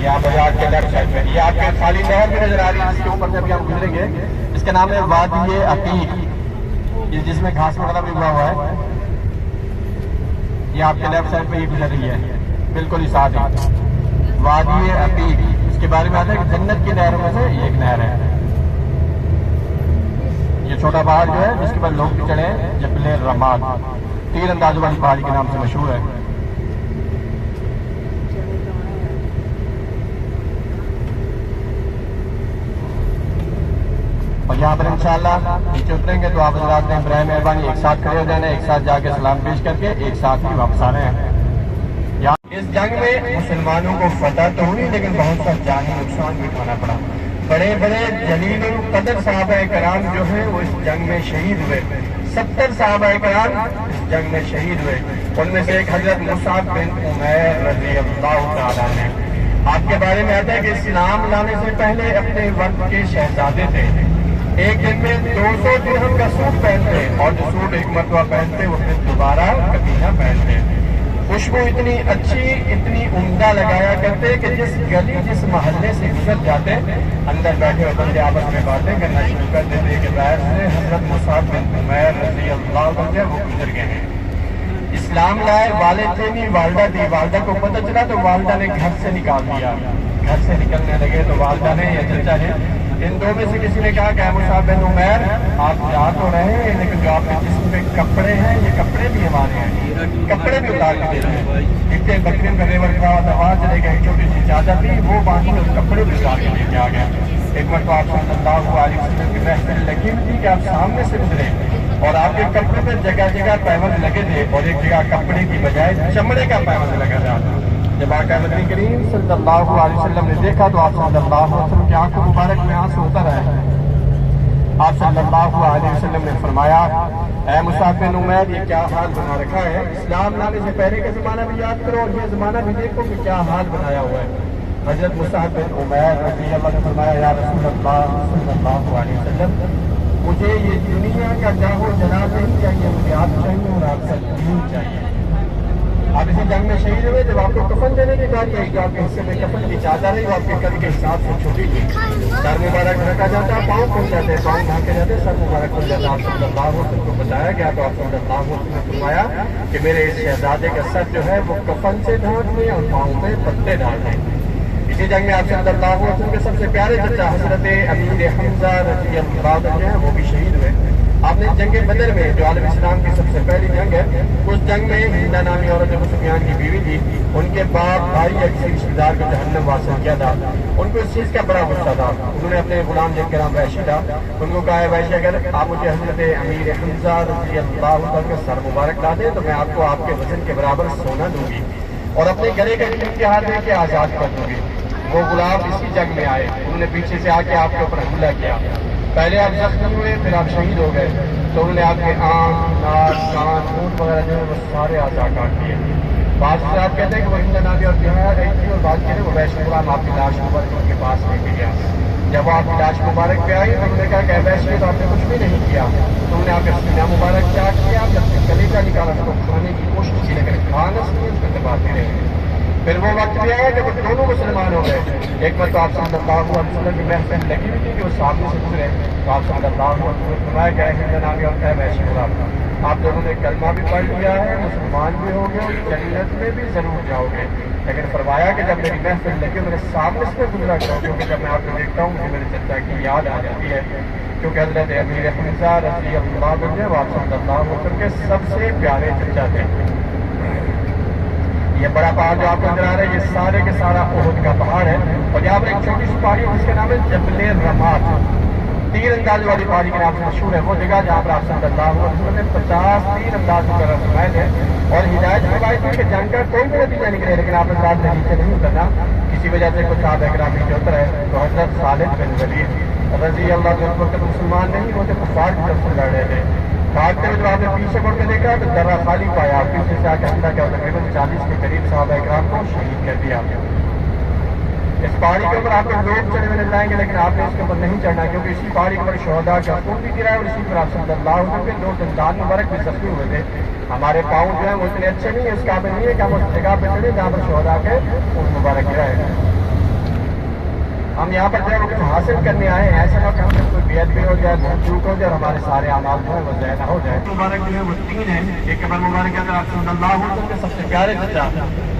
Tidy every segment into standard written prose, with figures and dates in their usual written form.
یہ آپ بازار کے لیفٹ سائڈ میں، یہ آپ کے خالی نہر بھی نظر آ رہی ہے جس کے اوپر سے ابھی ہم گزریں گے. اس کا نام ہے وادی عتیق، جس میں گھاس وغیرہ بھی اگا ہوا ہے. یہ آپ کے لیفٹ سائڈ پہ یہ گزر رہی ہے، بالکل ہی ساتھ ہی وادی عتیق. اس کے بارے میں آتا ہے کہ جنت کی نہروں میں سے یہ ایک نہر ہے. یہ چھوٹا پہاڑ جو ہے جس کے بعد لوگ بھی چڑھے ہیں، جبل رماد، تیر اندازوں والی پہاڑی کے نام سے مشہور ہے. اور یہاں پر انشاءاللہ نیچے اتریں گے تو آپ حضرات نے برائے مہربانی ایک ساتھ کھڑے ہو جانا ہے، ایک ساتھ جا کے سلام پیش کر کے ایک ساتھ ہی واپس آنا ہے. اس جنگ میں مسلمانوں کو فتح تو ہوئی لیکن بہت سا جانی نقصان بھی اٹھانا پڑا. بڑے بڑے جلیل القدر صحابہ کرام جو ہیں وہ اس جنگ میں شہید ہوئے. 70 صحابہ کرام اس جنگ میں شہید ہوئے. ان میں سے ایک حضرت مصعب بن عمیر رضی اللہ تعالیٰ نے. آپ کے بارے میں آتا ہے کہ اسلام لانے سے پہلے اپنے وقت کے شہزادے تھے. ایک دن میں 200 درہم کا سوٹ پہنتے اور جو سوٹ ایک مرتبہ پہنتے وہ پھر دوبارہ کبھی نہ پہنتے. خوشبو اتنی اچھی اتنی عمدہ لگایا کرتے کہ جس گلی جس محلے سے گزر جاتے اندر بیٹھے ہوئے بندے آپس میں باتیں کرنا شروع کر دیتے کہ بحث سے حضرت مصعب بن عمیر رضی اللہ عنہ وہ گزر گئے ہیں. اسلام لائے والد تھے نہیں والدہ تھی. والدہ کو پتہ چلا تو والدہ نے گھر سے نکال دیا. گھر سے نکلنے لگے تو والدہ نے یا چچا نے ان دو میں سے کسی نے کہا کہ مصعب بن عمیر آپ جا تو رہے ہیں لیکن جو آپ کے جسم پہ کپڑے ہیں یہ کپڑے بھی ہمارے ہیں، کپڑے بھی اتار کے دے رہے ہیں. اتنے بکرین کا ریور تھا وہاں چلے گئے. چھوٹی سی چادر تھی وہ باندھی اور کپڑے بھی اتار کے لے کے آ گیا. ایک مرتبہ آپ صلی اللہ علیہ وسلم کی محفل لگی ہوئی تھی کہ آپ سامنے سے گزرے اور آپ کے کپڑے پہ جگہ جگہ پیوند لگے تھے اور ایک جگہ کپڑے کی بجائے چمڑے کا پیوند لگا تھا. جب آقا نبی کریم صلی اللہ علیہ وسلم نے دیکھا تو آپ صلی اللہ علیہ وسلم کی آنکھوں مبارک میں آنسو اتر آئے. آپ صلی اللہ علیہ وسلم نے فرمایا اے مصعب بن عمیر یہ کیا حال بنا رکھا ہے. اسلام لانے سے پہلے کا زمانہ بھی یاد کرو اور یہ زمانہ بھی دیکھو کہ کیا حال بنایا ہوا ہے. حضرت مصعب بن عمیر رضی اللہ عنہ نے فرمایا یا رسول اللہ صلی اللہ علیہ وسلم مجھے یہ دنیا کا جاہو جناب نہیں چاہیے، مجھے آپ چاہیے اور آپ کا دین چاہیے. آپ اسی جنگ میں شہید ہوئے جب آپ کو کفن دینے کی بات آئی جو آپ کے حصے میں کفن کی چادر ہے وہ آپ کے قد کے حساب سے چھوٹی تھی. سر مبارک ڈھکا جاتا، پاؤں کھل جاتے، پاؤں ڈھانکے جاتے، سر مبارک کھل جاتا. آپ صلی اللہ علیہ وسلم کو بتایا گیا تو آپ صلی اللہ علیہ وسلم نے فرمایا کہ میرے اس شہزادے کا سر جو ہے وہ کفن سے ڈھانک لیں اور پاؤں پہ پتے ڈال دیں. اسی جنگ میں آپ صلی اللہ علیہ وسلم کے سب سے پیارے چچا حضرت امیر حمزہ رضی اللہ عنہ جو ہے وہ بھی شہید ہوئے. آپ نے جنگ بدر میں جو عالم اسلام کی سب سے پہلی جنگ ہے اس جنگ میں ہندہ نامی عورت ابو سفیان کی بیوی تھی. ان کے باپ بھائی یا کسی رشتے دار کو جہنم واصل کیا تھا. ان کو اس چیز کا بڑا غصہ تھا. انہوں نے اپنے غلام جن کا نام وحشی تھا ان کو کہا ہے وحشی اگر آپ مجھے حضرت امیر حمزہ رضی اللہ عنہ کا سر مبارک لا دیں تو میں آپ کو آپ کے وزن کے برابر سونا دوں گی اور اپنے گلے کا امتحان دے کے آزاد کر دوں گی. وہ غلام اسی جنگ میں آئے. انہوں نے پیچھے سے آ کے آپ کے اوپر حملہ کیا. پہلے آپ زخمی ہوئے پھر آپ شہید ہو گئے تو انہوں نے آپ کے آنکھ ناک کان منہ وغیرہ جو ہے وہ سارے اعضاء کاٹ دیے. بعض سے آپ کہتے ہیں کہ وہ ہند نامی اور بہایا گئی تھی اور بات کہتے ہیں وہ ویشی غلام آپ کی لاش مبارک ان کے پاس لے کے گیا. جب آپ کی لاش مبارک پہ آئی تو انہوں نے کہا کہ ویشی تو آپ نے کچھ بھی نہیں کیا. تو انہوں نے آپ کا سینہ مبارک کیا کیا اپنے کلیجہ نکالا اس کو کھانے کی کوشش کی لیکن کھانا سے اس کو دباتے رہے. پھر وہ وقت بھی آیا جب دونوں مسلمان ہو گئے. ایک بار تو آپ صلی اللہ علیہ وسلم کی محفل لگی ہوئی تھی کہ وہ سامنے سے گزرے تو آپ صلی اللہ علیہ وسلم فرمایا کہ ہند نامی اور وحشی غلام آپ دونوں نے کلمہ بھی پڑھ لیا ہے مسلمان بھی ہو گئے اور جنت میں بھی ضرور جاؤ گے. لیکن فرمایا کہ جب میری محفل لگی میرے سامنے سے گزرا کرو کیونکہ جب میں آپ کو دیکھتا ہوں مجھے میرے چچا کی یاد آ جاتی ہے کیونکہ حضرت امیر حمزہ رضی اللہ عنہ آپ صلی اللہ علیہ وسلم کے سب سے پیارے چچا تھے. یہ بڑا پہاڑ جو آپ کو نظر آ رہا ہے یہ سارے کے سارا احد کا پہاڑ ہے اور یہاں پر ایک چھوٹی سی پہاڑی ہے جس کا نام ہے جبل رماد. تیر انداز والی پہاڑی کے نام سے مشہور ہے وہ جگہ جہاں پر آپ صلی اللہ علیہ وسلم نے 50 تیر انداز مقرر فرمائے تھے اور ہدایت فرمائی تھی کہ جنگ کا کوئی بھی نتیجہ نکلے لیکن آپ نے نیچے نہیں اترنا. کسی وجہ سے کچھ صحابہ کرام نیچے اتر ہے تو حضرت خالد بن ولید رضی اللہ عنہ اس وقت مسلمان نہیں ہوتے کفار کی طرف سے لڑ رہے تھے. بھاگتے ہوئے جب آپ نے پیچھے مڑ کے دیکھا تو درہ خالی پایا. پیچھے سے آ کے حملہ کیا تقریباً 40 کے قریب صحابہ اکرام کو شہید کر دیا. اس پہاڑی کے اوپر آپ کو لوگ چڑھے ہوئے نظر آئیں گے لیکن آپ نے اس کے اوپر نہیں چڑھنا کیونکہ اسی پہاڑی کے اوپر شہداء کا خون بھی گرا ہے اور اسی پر آپ صلی اللہ علیہ وسلم کے 2 دندان مبارک بھی زخمی ہوئے تھے. ہمارے پاؤں جو ہیں وہ اتنے اچھے نہیں ہیں اس قابل نہیں ہے کہ ہم اس جگہ پہ چڑھیں جہاں پر شہداء کے خون مبارک گرا ہے. ہم یہاں پر جو ہے وہ کچھ حاصل کرنے آئے ہیں، ایسا نہ کہ ہم سے کوئی بیعت بھی ہو جائے، بہت چوٹ ہو جائے اور ہمارے سارے اعمال جو ہے وہ ضائع نہ ہو جائے۔ مبارک جو ہے وہ تین ہیں، ایک قبر مبارک ہے آپ صلی اللہ علیہ وسلم کے سب سے پیارے چچا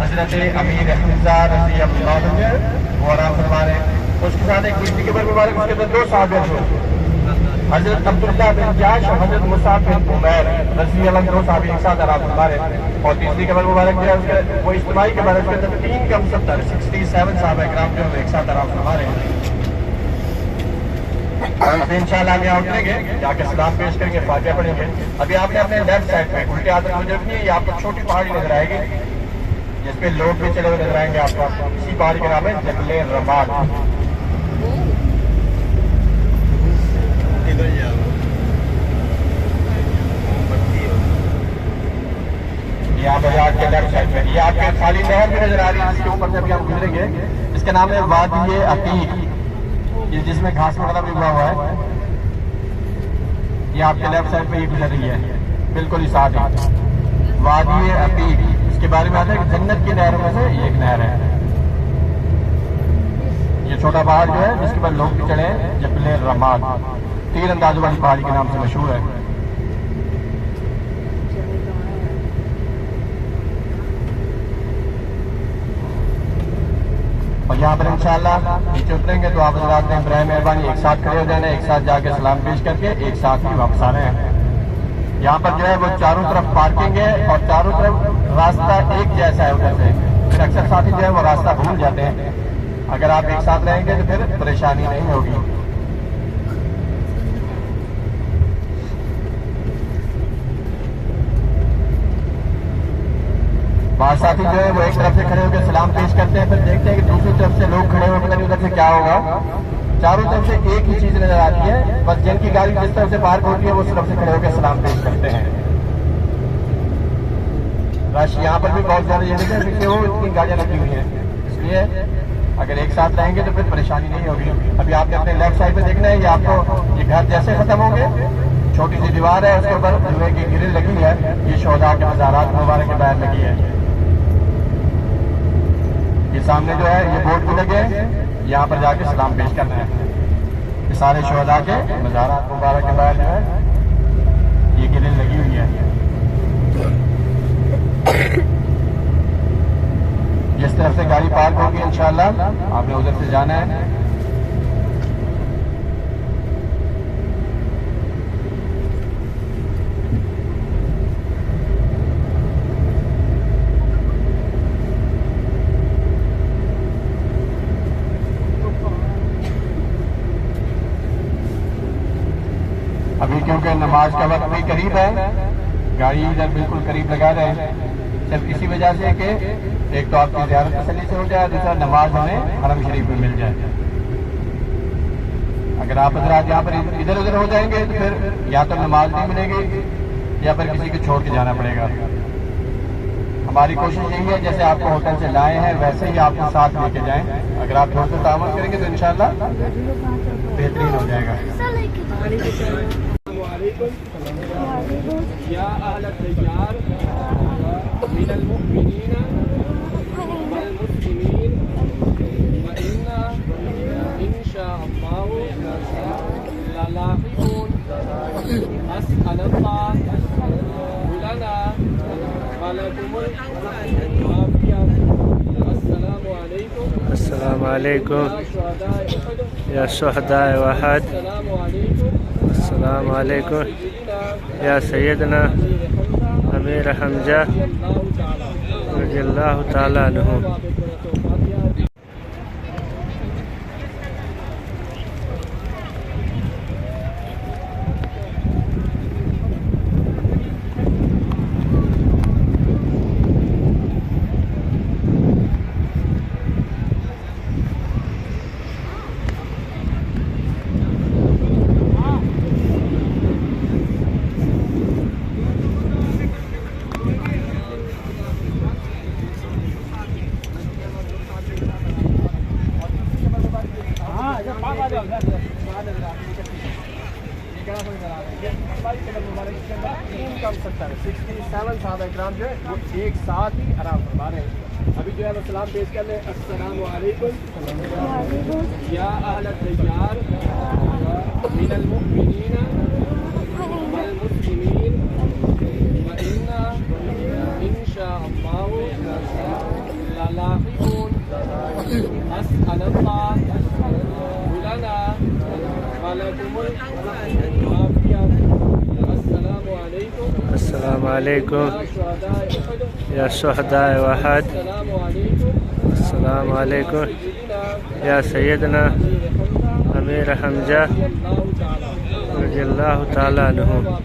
حضرت امیر حمزہ رضی اللہ عنہ وہ آرام فرما رہے ہیں، اس کے ساتھ ایک دوسری قبر مبارک، اس کے اندر دو صحابہ ہیں، حضرت عبداللہ بن جاش اور حضرت مصعب بن عمیر رضی اللہ عنہ، دو صحابی ایک ساتھ آرام فرما رہے ہیں۔ اور تیسری قبر مبارک جو ہے وہ اجتماعی قبر ہے، اس کے اندر تین کم 67 صحابہ کرام جو ہے ایک ساتھ آرام فرما رہے ہیں۔ ابھی انشاءاللہ ہم یہاں اتریں گے، جا کے سلام پیش کریں گے، فاتحہ پڑھیں گے۔ ابھی آپ نے اپنے لیفٹ سائڈ پہ الٹے ہاتھ میں مجھے نہیں ہے، یہ آپ کو چھوٹی پہاڑی نظر آئے گی جس پہ لوگ بھی چلے ہوئے نظر آئیں گے آپ کو، اسی پہاڑی کا نام ہے جبل رماد۔ یہ آپ کے لیفٹ سائڈ پہ یہ آپ کے خالی نہر بھی نظر آ رہی ہے، اس کے اوپر سے ابھی ہم گزریں گے، اس کا نام ہے وادی عتیق، جس میں گھاس وغیرہ بھی ہوا ہوا ہے۔ یہ آپ کے لیفٹ سائڈ پہ یہ گزر رہی ہے، بالکل ہی ساتھ ہے وادی عتیق۔ اس کے بارے میں آتا ہے کہ جنت کی نہروں میں سے یہ ایک نہر ہے۔ یہ چھوٹا پہاڑ جو ہے جس کے بعد لوگ بھی چڑھے ہیں، جبل رماد، تیر اندازوں والی پہاڑی کے نام سے مشہور ہے۔ اور یہاں پر انشاءاللہ نیچے اتریں گے تو آپ حضرات نے برائے مہربانی ایک ساتھ کھڑے ہو جانا ہے، ایک ساتھ جا کے سلام پیش کر کے ایک ساتھ ہی واپس آنا ہے۔ یہاں پر جو ہے وہ چاروں طرف پارکنگ ہے اور چاروں طرف راستہ ایک جیسا ہے ادھر سے، پھر اکثر ساتھی جو ہے وہ راستہ بھول جاتے ہیں۔ اگر آپ ایک ساتھ رہیں گے تو پھر پریشانی نہیں ہوگی۔ بعض ساتھی جو ہے وہ ایک طرف سے کھڑے ہو کے سلام پیش کرتے ہیں، پھر دیکھتے ہیں کہ دوسری طرف سے لوگ کھڑے ہو کے ادھر سے کیا ہوگا۔ چاروں طرف سے ایک ہی چیز نظر آتی ہے، بس جن کی گاڑی جس طرف سے پارک ہوتی ہے وہ اس طرف سے کھڑے ہو کے سلام پیش کرتے ہیں۔ رش یہاں پر بھی بہت زیادہ یہ دیکھیں پیچھے وہ اتنی گاڑیاں لگی ہوئی ہیں، اس لیے اگر ایک ساتھ رہیں گے تو پھر پریشانی نہیں ہوگی۔ ابھی آپ نے اپنے لیفٹ سائڈ پہ دیکھنا ہے، یہ آپ کو یہ گھر جیسے ختم ہوں گے، چھوٹی سی دیوار ہے، اس کے اوپر لوہے کی گرل لگی ہے، یہ شہداء کے مزارات مبارک کے باہر لگی ہے۔ یہ سامنے جو ہے یہ بورڈ بھی لگے ہیں، یہاں پر جا کے سلام پیش کرنا ہے۔ یہ سارے شہداء کے مزارات مبارک کے باہر جو ہے یہ گرل لگی ہوئی ہے۔ جس طرف سے گاڑی پارک ہوگی انشاءاللہ آپ نے ادھر سے جانا ہے۔ ابھی کیونکہ نماز کا وقت بھی قریب ہے، گاڑی ادھر بالکل قریب لگا رہے ہیں، صرف اسی وجہ سے کہ ایک تو آپ کی زیارت تسلی سے ہو جائے، دوسرا نماز ہمیں حرم شریف میں مل جائے۔ اگر آپ حضرات یہاں پر ادھر ادھر ہو جائیں گے تو پھر یا تو نماز نہیں ملے گی یا پھر کسی کو چھوڑ کے جانا پڑے گا۔ ہماری کوشش یہی ہے جیسے آپ کو ہوٹل سے لائے ہیں ویسے ہی آپ کو ساتھ لے کے جائیں۔ اگر آپ تھوڑا سا تعاون کریں گے تو انشاءاللہ بہترین ہو جائے گا۔ یا اہل الدیار من المؤمنین والمسلمین وإنا إن شاء الله للاحقون أسأل الله لنا ولكم العافية السلام علیکم۔ السلام علیکم یا شہداء احد، السلام علیکم یا سیدنا امیر حمزہ رضی اللہ تعالی عنہ۔ صحابہ کرام جو ہے وہ ایک ساتھ ہی آرام فرما رہے ہیں۔ ابھی جو ہے وہ سلام پیش کر لیں. السلام علیکم یا اہل الدیار من المؤمنین والمسلمین وإنا إن شاء الله للاحقون. أسأل الله لنا ولكم العافية. السلام عليكم السلام علیکم يا شهداء أحد. یا شہداء احد. السلام عليكم السلام علیکم یا سیدنا امیر حمزہ رضی اللہ تعالی عنہ. تعالیٰ